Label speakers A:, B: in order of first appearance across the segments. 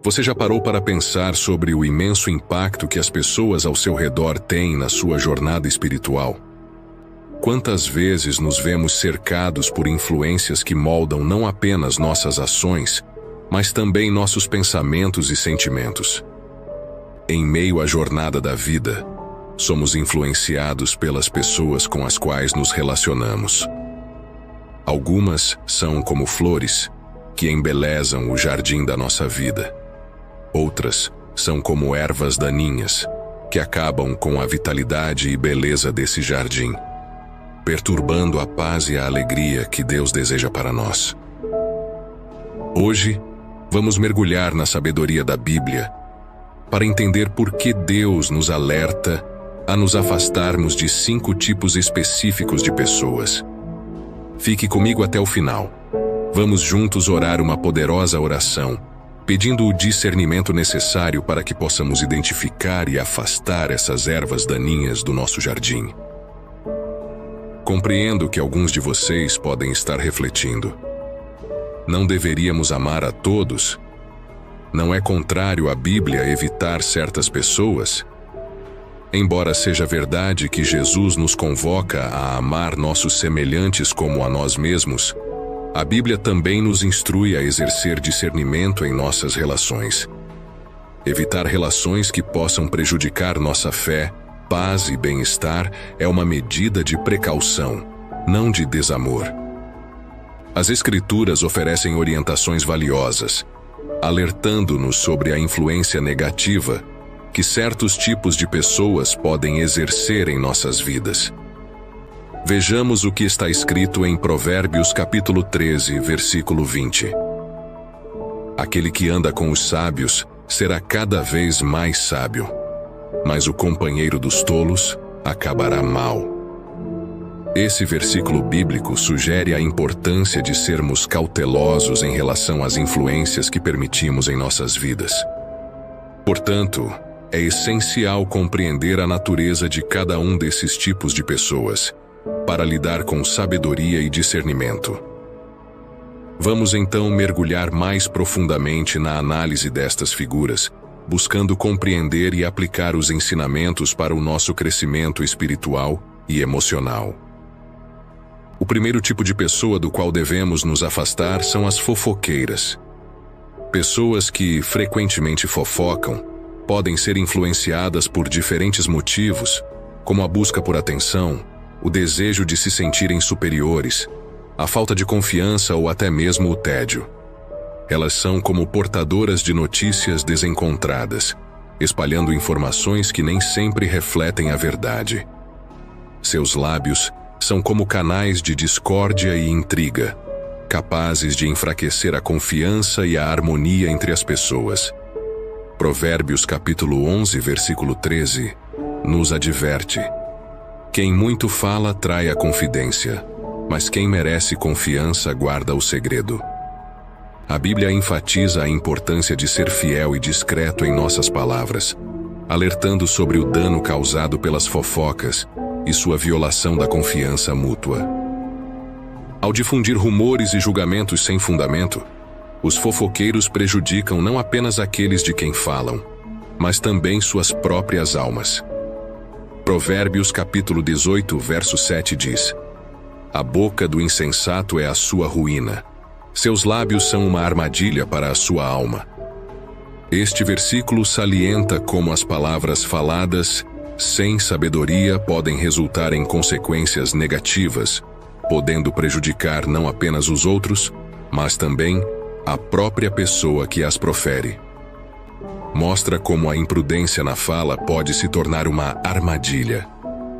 A: Você já parou para pensar sobre o imenso impacto que as pessoas ao seu redor têm na sua jornada espiritual? Quantas vezes nos vemos cercados por influências que moldam não apenas nossas ações, mas também nossos pensamentos e sentimentos? Em meio à jornada da vida, somos influenciados pelas pessoas com as quais nos relacionamos. Algumas são como flores, que embelezam o jardim da nossa vida. Outras são como ervas daninhas, que acabam com a vitalidade e beleza desse jardim, perturbando a paz e a alegria que Deus deseja para nós. Hoje, vamos mergulhar na sabedoria da Bíblia para entender por que Deus nos alerta a nos afastarmos de 5 tipos específicos de pessoas. Fique comigo até o final. Vamos juntos orar uma poderosa oração, pedindo o discernimento necessário para que possamos identificar e afastar essas ervas daninhas do nosso jardim. Compreendo que alguns de vocês podem estar refletindo: não deveríamos amar a todos? Não é contrário à Bíblia evitar certas pessoas? Embora seja verdade que Jesus nos convoca a amar nossos semelhantes como a nós mesmos, a Bíblia também nos instrui a exercer discernimento em nossas relações. Evitar relações que possam prejudicar nossa fé, paz e bem-estar é uma medida de precaução, não de desamor. As Escrituras oferecem orientações valiosas, alertando-nos sobre a influência negativa que certos tipos de pessoas podem exercer em nossas vidas. Vejamos o que está escrito em Provérbios capítulo 13, versículo 20. Aquele que anda com os sábios será cada vez mais sábio, mas o companheiro dos tolos acabará mal. Esse versículo bíblico sugere a importância de sermos cautelosos em relação às influências que permitimos em nossas vidas. Portanto, é essencial compreender a natureza de cada um desses tipos de pessoas, para lidar com sabedoria e discernimento. Vamos então mergulhar mais profundamente na análise destas figuras, buscando compreender e aplicar os ensinamentos para o nosso crescimento espiritual e emocional. O primeiro tipo de pessoa do qual devemos nos afastar são as fofoqueiras. Pessoas que frequentemente fofocam podem ser influenciadas por diferentes motivos, como a busca por atenção, o desejo de se sentirem superiores, a falta de confiança ou até mesmo o tédio. Elas são como portadoras de notícias desencontradas, espalhando informações que nem sempre refletem a verdade. Seus lábios são como canais de discórdia e intriga, capazes de enfraquecer a confiança e a harmonia entre as pessoas. Provérbios capítulo 11, versículo 13, nos adverte: quem muito fala trai a confidência, mas quem merece confiança guarda o segredo. A Bíblia enfatiza a importância de ser fiel e discreto em nossas palavras, alertando sobre o dano causado pelas fofocas e sua violação da confiança mútua. Ao difundir rumores e julgamentos sem fundamento, os fofoqueiros prejudicam não apenas aqueles de quem falam, mas também suas próprias almas. Provérbios capítulo 18, verso 7 diz: a boca do insensato é a sua ruína, seus lábios são uma armadilha para a sua alma. Este versículo salienta como as palavras faladas sem sabedoria podem resultar em consequências negativas, podendo prejudicar não apenas os outros, mas também a própria pessoa que as profere. Mostra como a imprudência na fala pode se tornar uma armadilha,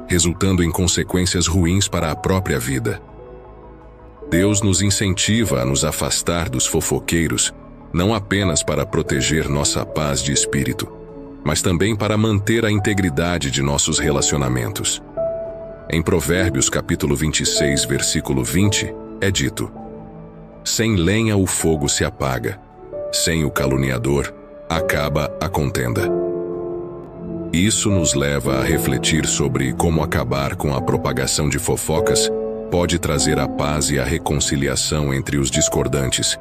A: resultando em consequências ruins para a própria vida. Deus nos incentiva a nos afastar dos fofoqueiros, não apenas para proteger nossa paz de espírito, mas também para manter a integridade de nossos relacionamentos. Em Provérbios capítulo 26, versículo 20, é dito: sem lenha o fogo se apaga, sem o caluniador acaba a contenda. Isso nos leva a refletir sobre como acabar com a propagação de fofocas pode trazer a paz e a reconciliação entre os discordantes,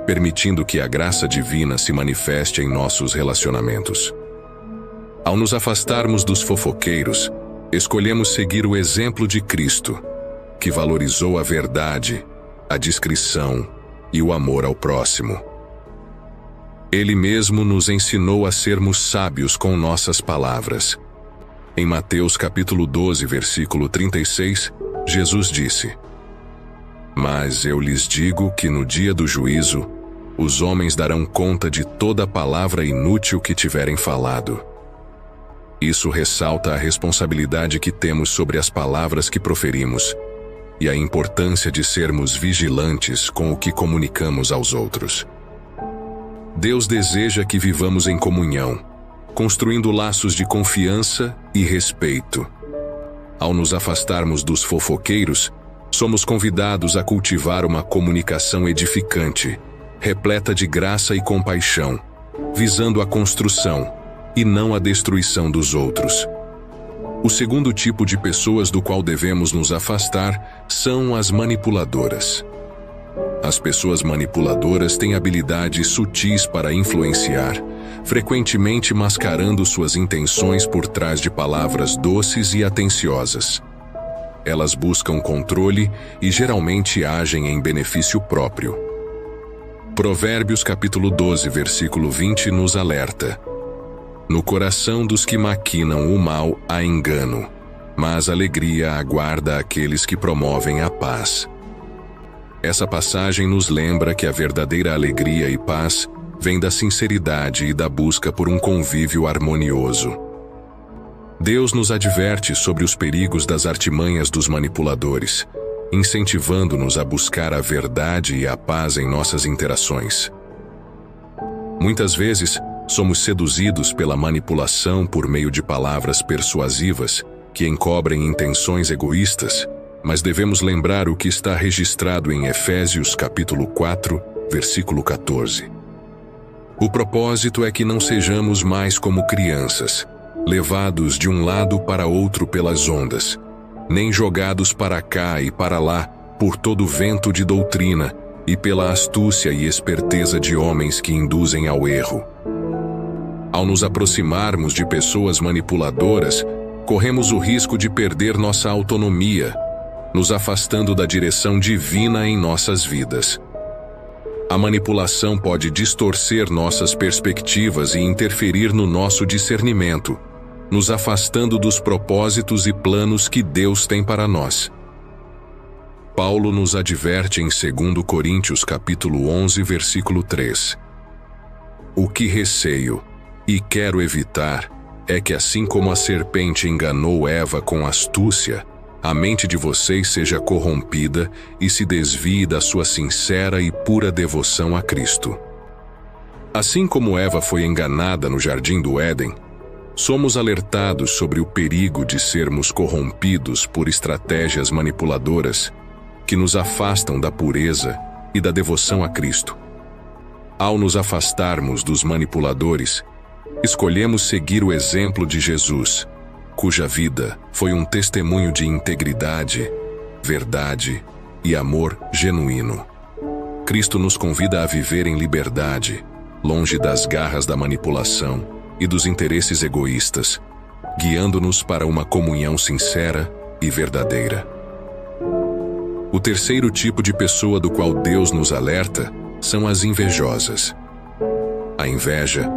A: permitindo que a graça divina se manifeste em nossos relacionamentos. Ao nos afastarmos dos fofoqueiros, escolhemos seguir o exemplo de Cristo, que valorizou a verdade, a discrição e o amor ao próximo. Ele mesmo nos ensinou a sermos sábios com nossas palavras. Em Mateus capítulo 12, versículo 36, Jesus disse: "Mas eu lhes digo que no dia do juízo, os homens darão conta de toda palavra inútil que tiverem falado." Isso ressalta a responsabilidade que temos sobre as palavras que proferimos e a importância de sermos vigilantes com o que comunicamos aos outros. Deus deseja que vivamos em comunhão, construindo laços de confiança e respeito. Ao nos afastarmos dos fofoqueiros, somos convidados a cultivar uma comunicação edificante, repleta de graça e compaixão, visando a construção e não a destruição dos outros. O segundo tipo de pessoas do qual devemos nos afastar são as manipuladoras. As pessoas manipuladoras têm habilidades sutis para influenciar, frequentemente mascarando suas intenções por trás de palavras doces e atenciosas. Elas buscam controle e geralmente agem em benefício próprio. Provérbios capítulo 12, versículo 20 nos alerta: "No coração dos que maquinam o mal há engano, mas alegria aguarda aqueles que promovem a paz." Essa passagem nos lembra que a verdadeira alegria e paz vem da sinceridade e da busca por um convívio harmonioso. Deus nos adverte sobre os perigos das artimanhas dos manipuladores, incentivando-nos a buscar a verdade e a paz em nossas interações. Muitas vezes, somos seduzidos pela manipulação por meio de palavras persuasivas que encobrem intenções egoístas, mas devemos lembrar o que está registrado em Efésios capítulo 4, versículo 14. O propósito é que não sejamos mais como crianças, levados de um lado para outro pelas ondas, nem jogados para cá e para lá por todo vento de doutrina e pela astúcia e esperteza de homens que induzem ao erro. Ao nos aproximarmos de pessoas manipuladoras, corremos o risco de perder nossa autonomia, nos afastando da direção divina em nossas vidas. A manipulação pode distorcer nossas perspectivas e interferir no nosso discernimento, nos afastando dos propósitos e planos que Deus tem para nós. Paulo nos adverte em 2 Coríntios capítulo 11, versículo 3. "O que receio e quero evitar é que, assim como a serpente enganou Eva com astúcia, a mente de vocês seja corrompida e se desvie da sua sincera e pura devoção a Cristo." Assim como Eva foi enganada no jardim do Éden, somos alertados sobre o perigo de sermos corrompidos por estratégias manipuladoras que nos afastam da pureza e da devoção a Cristo. Ao nos afastarmos dos manipuladores, escolhemos seguir o exemplo de Jesus, cuja vida foi um testemunho de integridade, verdade e amor genuíno. Cristo nos convida a viver em liberdade, longe das garras da manipulação e dos interesses egoístas, guiando-nos para uma comunhão sincera e verdadeira. O terceiro tipo de pessoa do qual Deus nos alerta são as invejosas. A inveja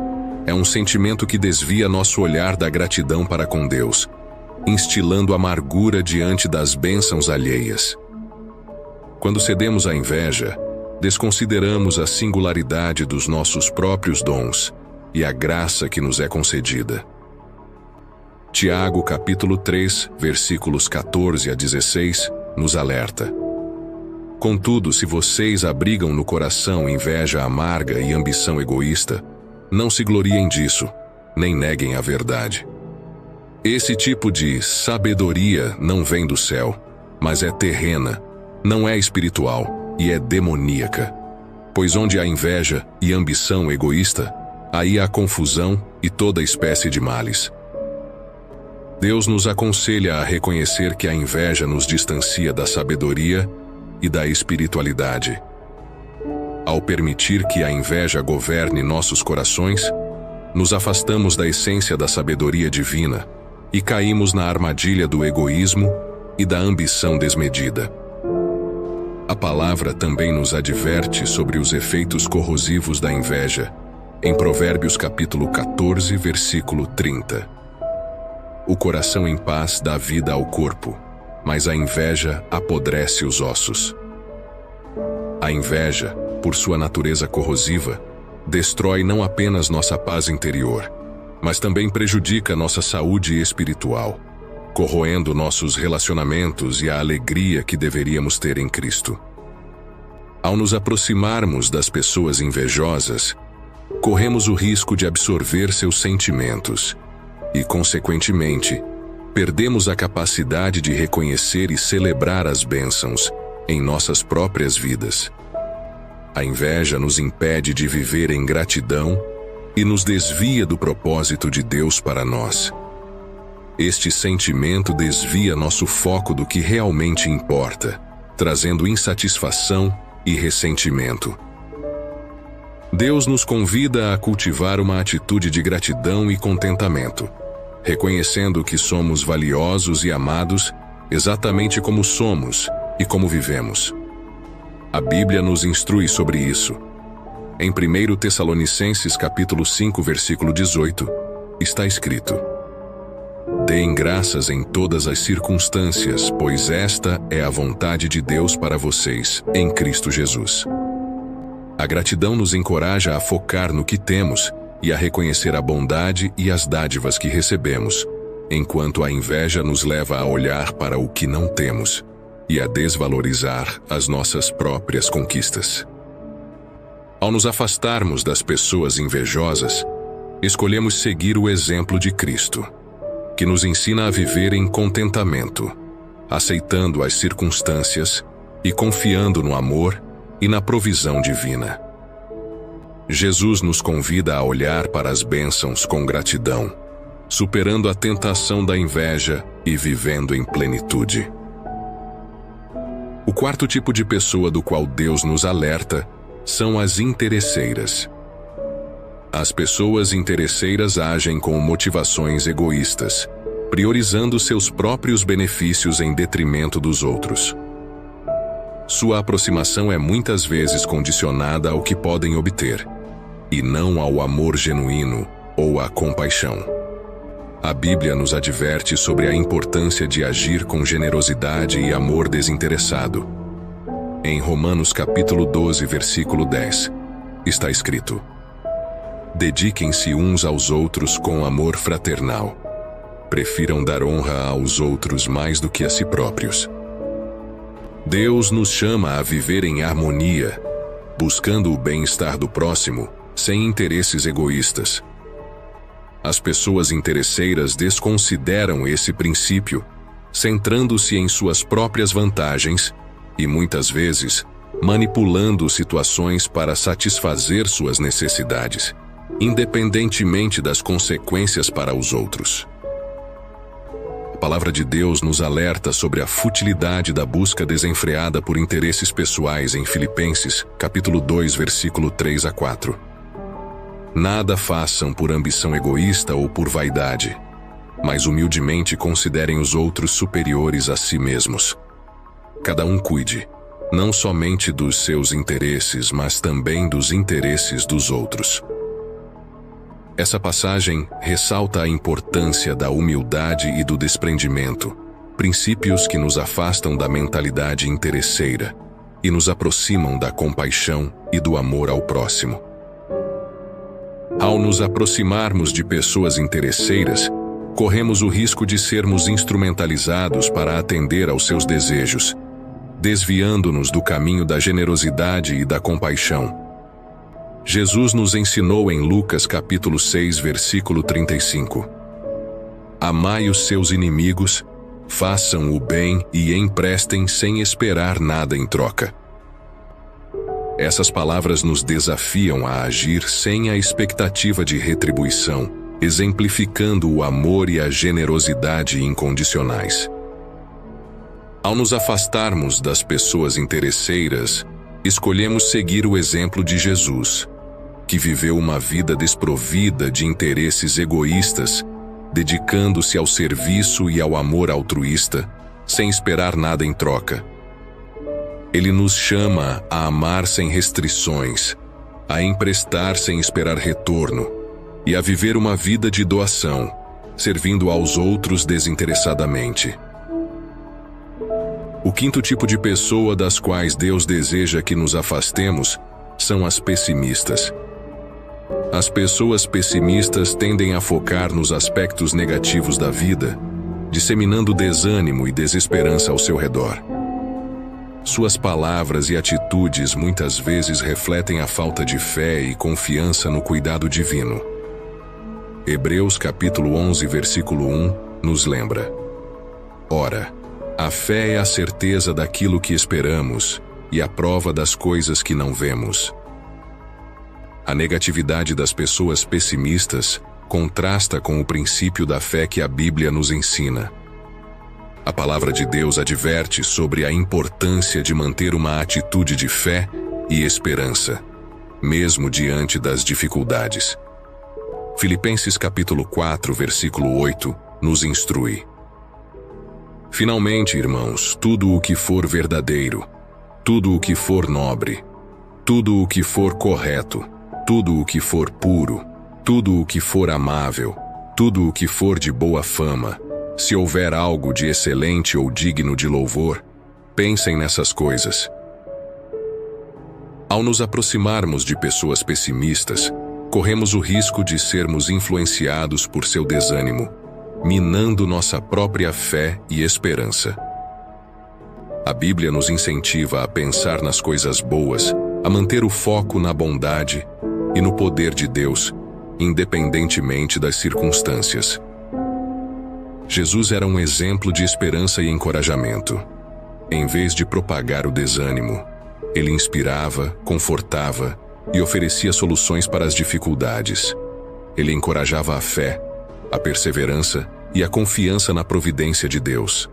A: é um sentimento que desvia nosso olhar da gratidão para com Deus, instilando amargura diante das bênçãos alheias. Quando cedemos à inveja, desconsideramos a singularidade dos nossos próprios dons e a graça que nos é concedida. Tiago capítulo 3, versículos 14 a 16, nos alerta: "Contudo, se vocês abrigam no coração inveja amarga e ambição egoísta, não se gloriem disso, nem neguem a verdade. Esse tipo de sabedoria não vem do céu, mas é terrena, não é espiritual e é demoníaca. Pois onde há inveja e ambição egoísta, aí há confusão e toda espécie de males." Deus nos aconselha a reconhecer que a inveja nos distancia da sabedoria e da espiritualidade. Ao permitir que a inveja governe nossos corações, nos afastamos da essência da sabedoria divina e caímos na armadilha do egoísmo e da ambição desmedida. A palavra também nos adverte sobre os efeitos corrosivos da inveja, em Provérbios capítulo 14, versículo 30. O coração em paz dá vida ao corpo, mas a inveja apodrece os ossos. A inveja, por sua natureza corrosiva, destrói não apenas nossa paz interior, mas também prejudica nossa saúde espiritual, corroendo nossos relacionamentos e a alegria que deveríamos ter em Cristo. Ao nos aproximarmos das pessoas invejosas, corremos o risco de absorver seus sentimentos e, consequentemente, perdemos a capacidade de reconhecer e celebrar as bênçãos em nossas próprias vidas. A inveja nos impede de viver em gratidão e nos desvia do propósito de Deus para nós. Este sentimento desvia nosso foco do que realmente importa, trazendo insatisfação e ressentimento. Deus nos convida a cultivar uma atitude de gratidão e contentamento, reconhecendo que somos valiosos e amados exatamente como somos e como vivemos. A Bíblia nos instrui sobre isso. Em 1 Tessalonicenses capítulo 5, versículo 18, está escrito: Deem graças em todas as circunstâncias, pois esta é a vontade de Deus para vocês, em Cristo Jesus. A gratidão nos encoraja a focar no que temos e a reconhecer a bondade e as dádivas que recebemos, enquanto a inveja nos leva a olhar para o que não temos e a desvalorizar as nossas próprias conquistas. Ao nos afastarmos das pessoas invejosas, escolhemos seguir o exemplo de Cristo, que nos ensina a viver em contentamento, aceitando as circunstâncias e confiando no amor e na provisão divina. Jesus nos convida a olhar para as bênçãos com gratidão, superando a tentação da inveja e vivendo em plenitude. O quarto tipo de pessoa do qual Deus nos alerta são as interesseiras. As pessoas interesseiras agem com motivações egoístas, priorizando seus próprios benefícios em detrimento dos outros. Sua aproximação é muitas vezes condicionada ao que podem obter, e não ao amor genuíno ou à compaixão. A Bíblia nos adverte sobre a importância de agir com generosidade e amor desinteressado. Em Romanos capítulo 12, versículo 10, está escrito: Dediquem-se uns aos outros com amor fraternal. Prefiram dar honra aos outros mais do que a si próprios. Deus nos chama a viver em harmonia, buscando o bem-estar do próximo, sem interesses egoístas. As pessoas interesseiras desconsideram esse princípio, centrando-se em suas próprias vantagens e, muitas vezes, manipulando situações para satisfazer suas necessidades, independentemente das consequências para os outros. A palavra de Deus nos alerta sobre a futilidade da busca desenfreada por interesses pessoais em Filipenses, capítulo 2, versículo 3 a 4. Nada façam por ambição egoísta ou por vaidade, mas humildemente considerem os outros superiores a si mesmos. Cada um cuide, não somente dos seus interesses, mas também dos interesses dos outros. Essa passagem ressalta a importância da humildade e do desprendimento, princípios que nos afastam da mentalidade interesseira e nos aproximam da compaixão e do amor ao próximo. Ao nos aproximarmos de pessoas interesseiras, corremos o risco de sermos instrumentalizados para atender aos seus desejos, desviando-nos do caminho da generosidade e da compaixão. Jesus nos ensinou em Lucas capítulo 6, versículo 35. Amai os seus inimigos, façam o bem e emprestem sem esperar nada em troca. Essas palavras nos desafiam a agir sem a expectativa de retribuição, exemplificando o amor e a generosidade incondicionais. Ao nos afastarmos das pessoas interesseiras, Escolhemos seguir o exemplo de Jesus, que viveu uma vida desprovida de interesses egoístas, dedicando-se ao serviço e ao amor altruísta, sem esperar nada em troca. Ele nos chama a amar sem restrições, a emprestar sem esperar retorno e a viver uma vida de doação, servindo aos outros desinteressadamente. O quinto tipo de pessoa das quais Deus deseja que nos afastemos são as pessimistas. As pessoas pessimistas tendem a focar nos aspectos negativos da vida, disseminando desânimo e desesperança ao seu redor. Suas palavras e atitudes muitas vezes refletem a falta de fé e confiança no cuidado divino. Hebreus capítulo 11, versículo 1, nos lembra: Ora, a fé é a certeza daquilo que esperamos e a prova das coisas que não vemos. A negatividade das pessoas pessimistas contrasta com o princípio da fé que a Bíblia nos ensina. A palavra de Deus adverte sobre a importância de manter uma atitude de fé e esperança, mesmo diante das dificuldades. Filipenses capítulo 4, versículo 8, nos instrui: Finalmente, irmãos, tudo o que for verdadeiro, tudo o que for nobre, tudo o que for correto, tudo o que for puro, tudo o que for amável, tudo o que for de boa fama, se houver algo de excelente ou digno de louvor, pensem nessas coisas. Ao nos aproximarmos de pessoas pessimistas, corremos o risco de sermos influenciados por seu desânimo, minando nossa própria fé e esperança. A Bíblia nos incentiva a pensar nas coisas boas, a manter o foco na bondade e no poder de Deus, independentemente das circunstâncias. Jesus era um exemplo de esperança e encorajamento. Em vez de propagar o desânimo, ele inspirava, confortava e oferecia soluções para as dificuldades. Ele encorajava a fé, a perseverança e a confiança na providência de Deus.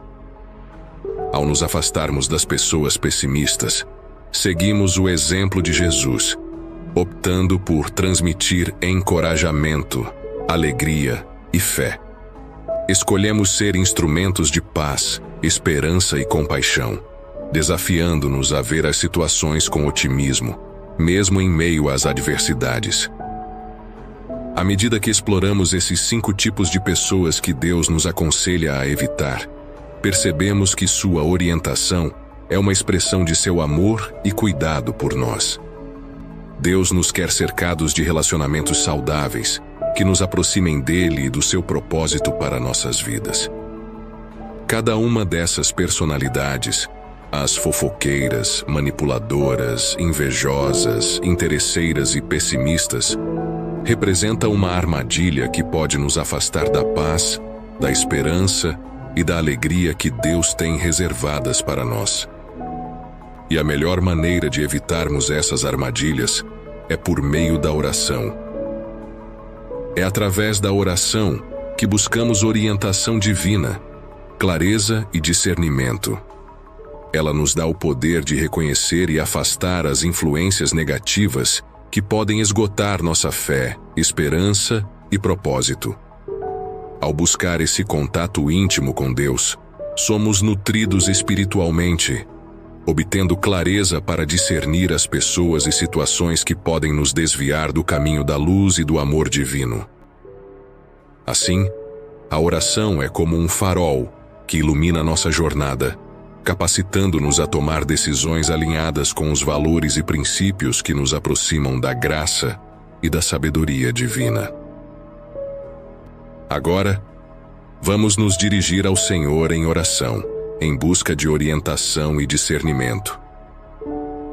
A: Ao nos afastarmos das pessoas pessimistas, seguimos o exemplo de Jesus, optando por transmitir encorajamento, alegria e fé. Escolhemos ser instrumentos de paz, esperança e compaixão, desafiando-nos a ver as situações com otimismo, mesmo em meio às adversidades. À medida que exploramos esses 5 tipos de pessoas que Deus nos aconselha a evitar, percebemos que sua orientação é uma expressão de seu amor e cuidado por nós. Deus nos quer cercados de relacionamentos saudáveis, que nos aproximem dele e do seu propósito para nossas vidas. Cada uma dessas personalidades, as fofoqueiras, manipuladoras, invejosas, interesseiras e pessimistas, representa uma armadilha que pode nos afastar da paz, da esperança e da alegria que Deus tem reservadas para nós. E a melhor maneira de evitarmos essas armadilhas é por meio da oração. É através da oração que buscamos orientação divina, clareza e discernimento. Ela nos dá o poder de reconhecer e afastar as influências negativas que podem esgotar nossa fé, esperança e propósito. Ao buscar esse contato íntimo com Deus, somos nutridos espiritualmente, obtendo clareza para discernir as pessoas e situações que podem nos desviar do caminho da luz e do amor divino. Assim, a oração é como um farol que ilumina nossa jornada, capacitando-nos a tomar decisões alinhadas com os valores e princípios que nos aproximam da graça e da sabedoria divina. Agora, vamos nos dirigir ao Senhor em oração, em busca de orientação e discernimento.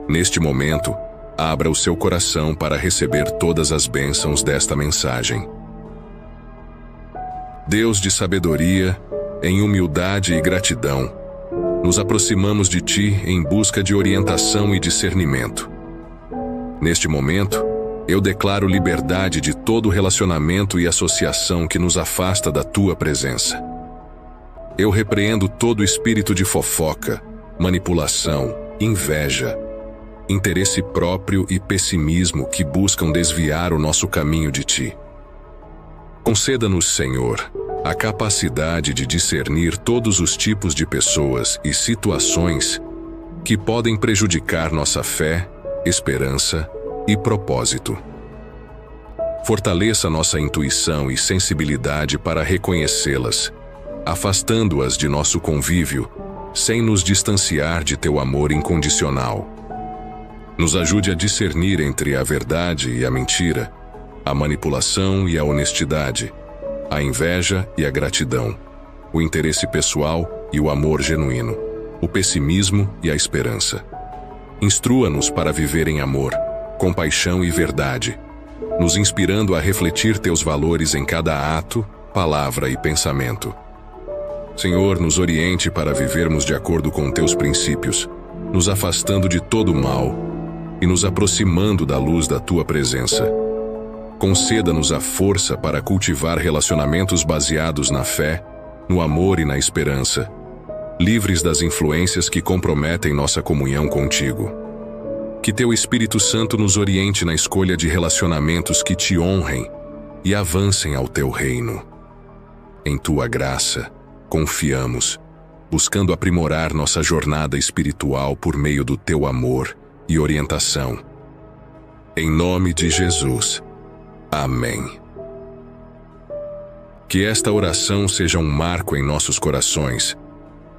A: Neste momento, abra o seu coração para receber todas as bênçãos desta mensagem. Deus de sabedoria, em humildade e gratidão, nos aproximamos de Ti em busca de orientação e discernimento. Neste momento, eu declaro liberdade de todo relacionamento e associação que nos afasta da Tua presença. Eu repreendo todo espírito de fofoca, manipulação, inveja, interesse próprio e pessimismo que buscam desviar o nosso caminho de Ti. Conceda-nos, Senhor, a capacidade de discernir todos os tipos de pessoas e situações que podem prejudicar nossa fé, esperança e propósito. Fortaleça nossa intuição e sensibilidade para reconhecê-las, afastando-as de nosso convívio, sem nos distanciar de Teu amor incondicional. Nos ajude a discernir entre a verdade e a mentira, a manipulação e a honestidade, a inveja e a gratidão, o interesse pessoal e o amor genuíno, o pessimismo e a esperança. Instrua-nos para viver em amor, compaixão e verdade, nos inspirando a refletir Teus valores em cada ato, palavra e pensamento. Senhor, nos oriente para vivermos de acordo com Teus princípios, nos afastando de todo o mal e nos aproximando da luz da Tua presença. Conceda-nos a força para cultivar relacionamentos baseados na fé, no amor e na esperança, livres das influências que comprometem nossa comunhão contigo. Que Teu Espírito Santo nos oriente na escolha de relacionamentos que Te honrem e avancem ao Teu reino. Em Tua graça, confiamos, buscando aprimorar nossa jornada espiritual por meio do Teu amor e orientação. Em nome de Jesus. Amém. Que esta oração seja um marco em nossos corações,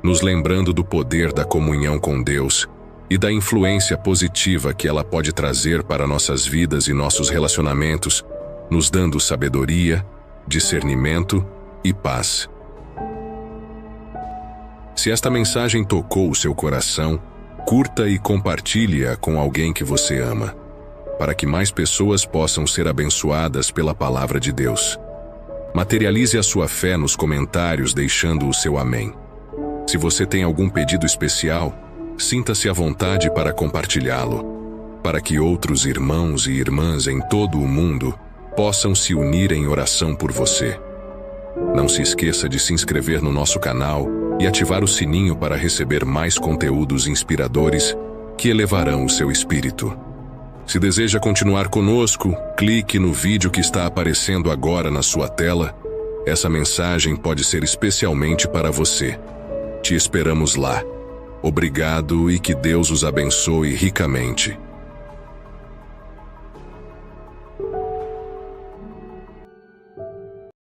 A: nos lembrando do poder da comunhão com Deus e da influência positiva que ela pode trazer para nossas vidas e nossos relacionamentos, nos dando sabedoria, discernimento e paz. Se esta mensagem tocou o seu coração, curta e compartilhe-a com alguém que você ama, para que mais pessoas possam ser abençoadas pela palavra de Deus. Materialize a sua fé nos comentários deixando o seu amém. Se você tem algum pedido especial, sinta-se à vontade para compartilhá-lo, para que outros irmãos e irmãs em todo o mundo possam se unir em oração por você. Não se esqueça de se inscrever no nosso canal e ativar o sininho para receber mais conteúdos inspiradores que elevarão o seu espírito. Se deseja continuar conosco, clique no vídeo que está aparecendo agora na sua tela. Essa mensagem pode ser especialmente para você. Te esperamos lá. Obrigado e que Deus os abençoe ricamente.